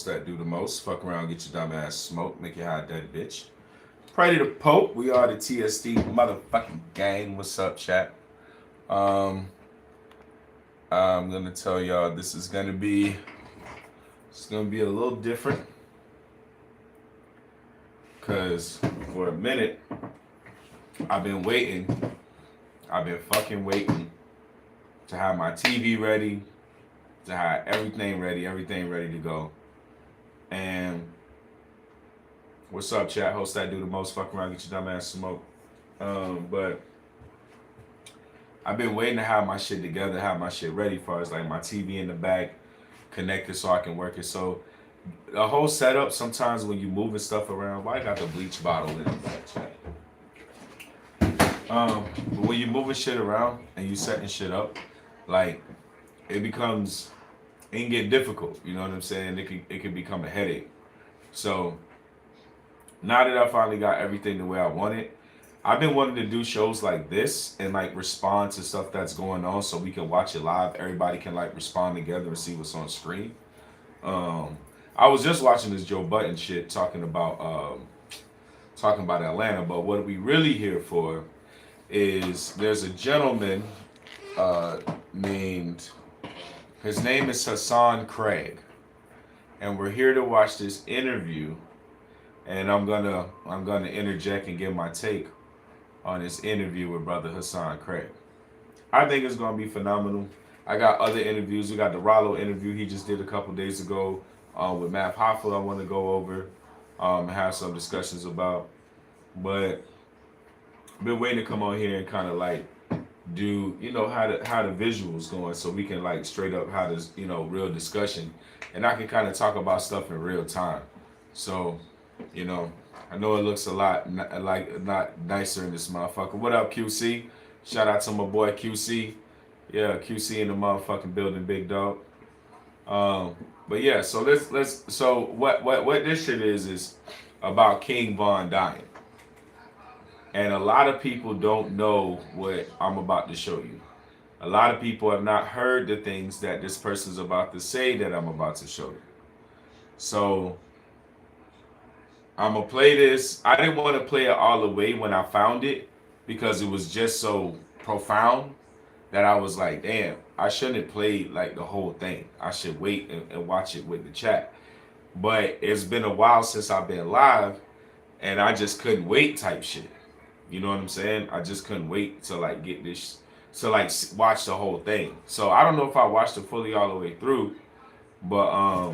that do the most. Fuck around, get your dumb ass smoked, make you high dead bitch. Pray to the Pope. We are the TSD motherfucking gang. What's up, chat? Um, I'm gonna tell y'all this is gonna be a little different, cause for a minute I've been waiting. I've been fucking waiting to have my TV ready, to have everything ready to go. And what's up, chat? Host that do the most. Fuck around, get your dumb ass smoked. But I've been waiting to have my shit together, have my shit ready for us, like my TV in the back, connected so I can work it. So the whole setup, sometimes when you moving stuff around, why I got the bleach bottle in the back, chat? But when you moving shit around and you setting shit up, like it can get difficult. You know what I'm saying? It can become a headache. So now that I finally got everything the way I want it, I've been wanting to do shows like this and like respond to stuff that's going on so we can watch it live. Everybody can like respond together and see what's on screen. I was just watching this Joe Budden shit talking about Atlanta, but what we really here for is there's a gentleman named, his name is Hassan Craig, and we're here to watch this interview, and I'm gonna interject and give my take on this interview with brother Hassan Craig. I think it's gonna be phenomenal. I got other interviews. We got the Rollo interview he just did a couple days ago with Matt Hoffa. I want to go over and have some discussions about, but I've been waiting to come on here and kind of like do how the visuals going so we can like straight up have this real discussion, and I can kind of talk about stuff in real time. So I know it looks a lot not nicer in this motherfucker. What up, QC? Shout out to my boy QC. Yeah, QC in the motherfucking building, big dog. But yeah, so let's so what this shit is about King Von dying. And a lot of people don't know what I'm about to show you. A lot of people have not heard the things that this person's about to say that I'm about to show you. So I'm gonna play this. I didn't want to play it all the way when I found it because it was just so profound that I was like, damn, I shouldn't have played like the whole thing. I should wait and watch it with the chat. But it's been a while since I've been live, and I just couldn't wait type shit. You know what I'm saying? I just couldn't wait to like get this, to like watch the whole thing. So I don't know if I watched it fully all the way through, but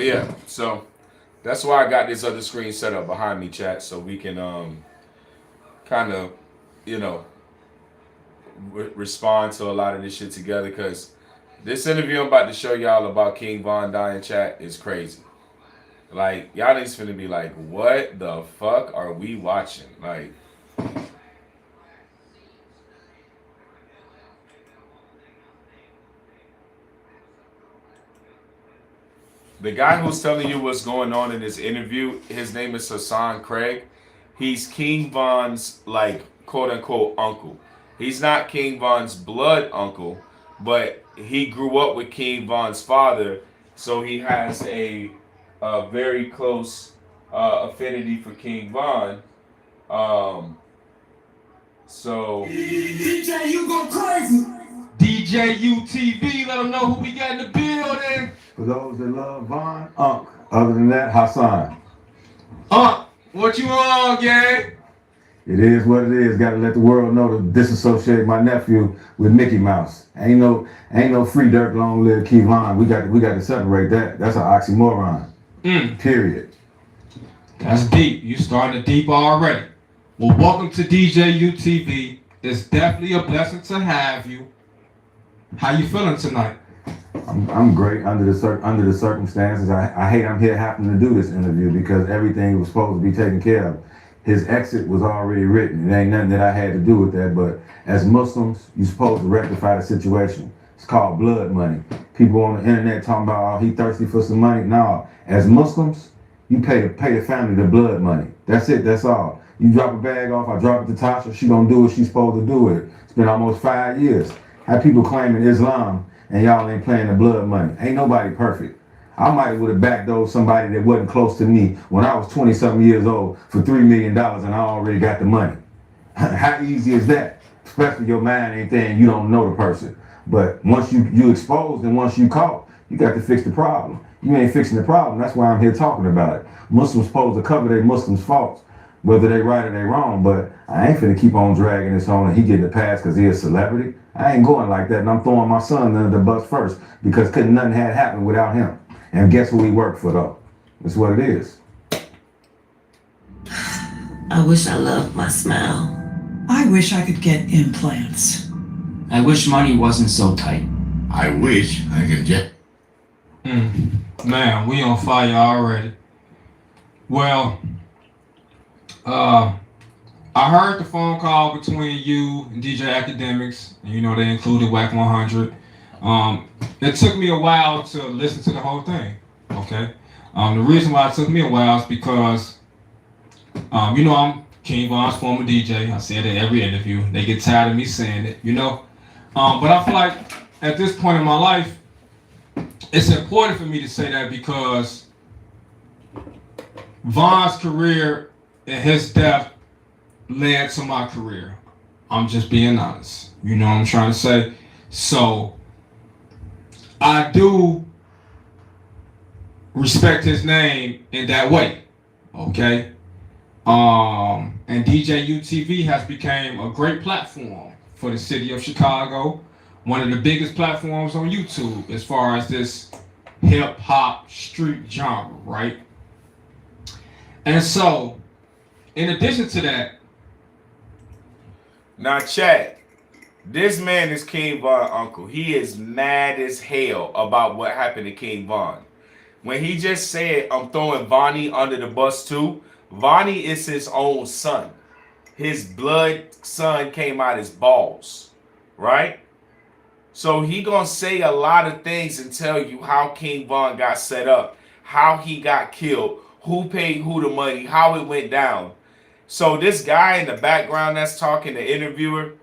yeah, so that's why I got this other screen set up behind me, chat, so we can kind of, respond to a lot of this shit together, because this interview I'm about to show y'all about King Von dying, chat, is crazy. Like, y'all niggas finna be like, what the fuck are we watching? Like, the guy who's telling you what's going on in this interview, his name is Hassan Craig. He's King Von's, like, quote unquote uncle. He's not King Von's blood uncle, but he grew up with King Von's father, so he has a very close affinity for King Von. So DJ, you go crazy. DJ UTV, let them know who we got in the building. For those that love Von, Unc. Other than that, Hassan. What you on, gang? It is what it is. Got to let the world know to disassociate my nephew with Mickey Mouse. Ain't no free dirt, long live Key Von. We got to separate that. That's an oxymoron. Period. That's deep. You starting to deep already. Well, welcome to DJ UTV. It's definitely a blessing to have you. How you feeling tonight? I'm great under the circumstances. I hate I'm here happening to do this interview because everything was supposed to be taken care of. his exit was already written. It ain't nothing that I had to do with that. But as Muslims, you're supposed to rectify the situation. It's called blood money. People on the internet talking about, oh, he thirsty for some money. No, as Muslims, you pay the family the blood money. That's it. That's all. You drop a bag off, I drop it to Tasha. She gonna do what she's supposed to do with it. It's been almost 5 years. Have people claiming Islam and y'all ain't playing the blood money. Ain't nobody perfect. I might would have backdoored somebody that wasn't close to me when I was 20-something years old for $3 million and I already got the money. How easy is that? Especially your mind ain't saying you don't know the person. But once you exposed and once you caught, you got to fix the problem. You ain't fixing the problem. That's why I'm here talking about it. Muslims supposed to cover their Muslims' faults, whether they right or they wrong. But I ain't finna keep on dragging this on and he getting the pass because he a celebrity. I ain't going like that, and I'm throwing my son under the bus first because couldn't nothing had happened without him. And guess who he worked for though? That's what it is. I wish I loved my smile. I wish I could get implants. I wish money wasn't so tight. I wish I could get. Man, we on fire already. Well, I heard the phone call between you and DJ Academics, and you know they included WAC 100. It took me a while to listen to the whole thing. Okay. The reason why it took me a while is because, you know, I'm King Von's former DJ. I say it at every interview. They get tired of me saying it, you know. But I feel like at this point in my life, it's important for me to say that because Von's career and his death led to my career. I'm just being honest. You know what I'm trying to say? So I do respect his name in that way. Okay? And DJ UTV has become a great platform for the city of Chicago. One of the biggest platforms on YouTube as far as this hip hop street genre, right? And so, in addition to that, now, Chad, this man is King Von uncle. He is mad as hell about what happened to King Von. When he just said, I'm throwing Vonnie under the bus too, Vonnie is his own son. His blood son came out his balls, right? So he gonna say a lot of things and tell you how King Von got set up, how he got killed, who paid who the money, how it went down. So this guy in the background that's talking, the interviewer,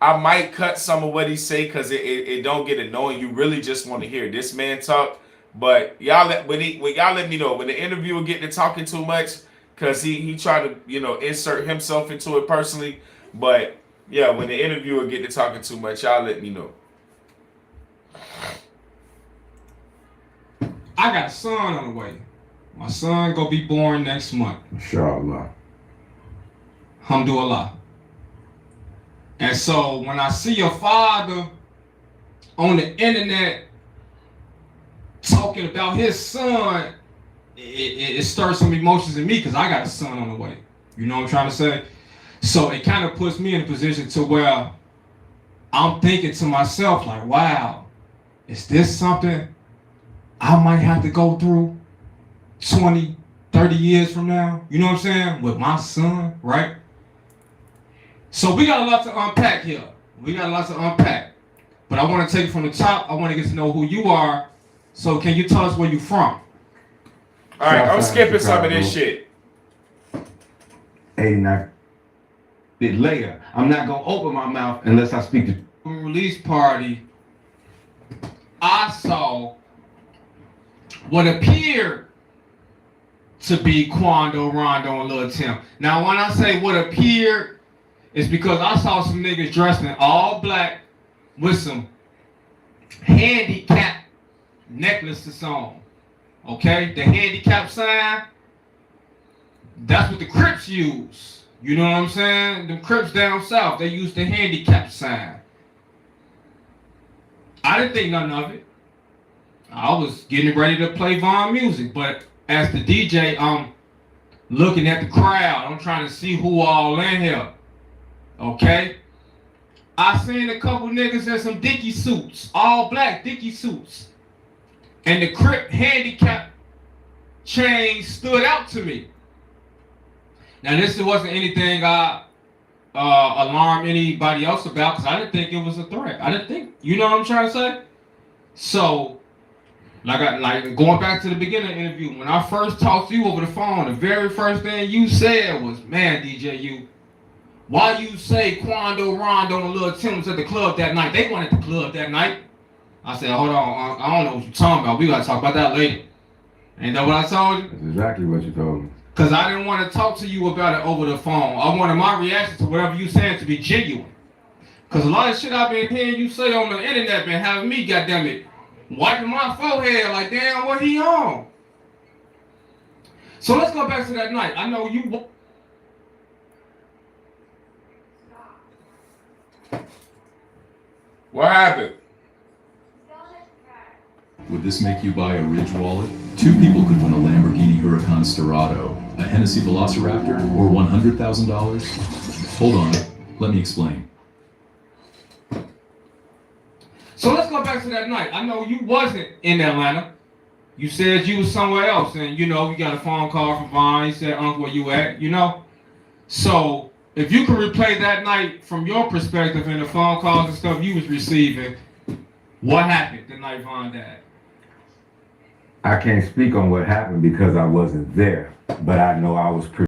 I might cut some of what he say because it don't get annoying. You really just want to hear this man talk. But y'all let me know when the interviewer get to talking too much, because he tried to, you know, insert himself into it personally. But yeah, when the interviewer get to talking too much, y'all let me know. I got a son on the way. My son gonna be born next month. Inshallah. Alhamdulillah. And so when I see your father on the internet talking about his son, it stirs some emotions in me because I got a son on the way. You know what I'm trying to say? So it kind of puts me in a position to where I'm thinking to myself like, wow, is this something I might have to go through 20, 30 years from now? You know what I'm saying? With my son, right? So we got a lot to unpack here. But I want to take it from the top. I want to get to know who you are. So can you tell us where you from? All right, I'm skipping some of this shit. 89. Later, I'm not gonna open my mouth unless I speak to Release party, I saw what appeared to be Quando, Rondo, and Lil Tim. Now, when I say what appeared, it's because I saw some niggas dressed in all black with some handicap necklaces on. Okay? The handicap sign, that's what the Crips use. You know what I'm saying? The Crips down south, they use the handicap sign. I didn't think nothing of it. I was getting ready to play Von music, but as the DJ, I'm looking at the crowd. I'm trying to see who all in here. Okay? I seen a couple niggas in some Dickie suits, all black Dickie suits. And the Crip handicap chain stood out to me. Now this wasn't anything I alarmed anybody else about because I didn't think it was a threat. I didn't think, you know what I'm trying to say? So, like going back to the beginning of the interview, when I first talked to you over the phone, the very first thing you said was, man, DJ, why you say Quando, Rondo, and Lil Tim was at the club that night? They weren't at the club that night. I said, hold on, I don't know what you're talking about. We got to talk about that later. Ain't that what I told you? That's exactly what you told me. Because I didn't want to talk to you about it over the phone. I wanted my reaction to whatever you saying to be genuine. Because a lot of shit I've been hearing you say on the internet been having me, goddammit, wiping my forehead like, damn, what he on? So let's go back to that night. I know you... What happened? Would this make you buy a Ridge wallet? 2 people could win a Lamborghini Huracan Storado, a Hennessy Velociraptor, or $100,000? Hold on, let me explain. So let's go back to that night. I know you wasn't in Atlanta. You said you was somewhere else, and you got a phone call from Vaughn. He said, Uncle, where you at? So if you could replay that night from your perspective and the phone calls and stuff you was receiving, what happened the night Vaughn died? I can't speak on what happened because I wasn't there, but I know I was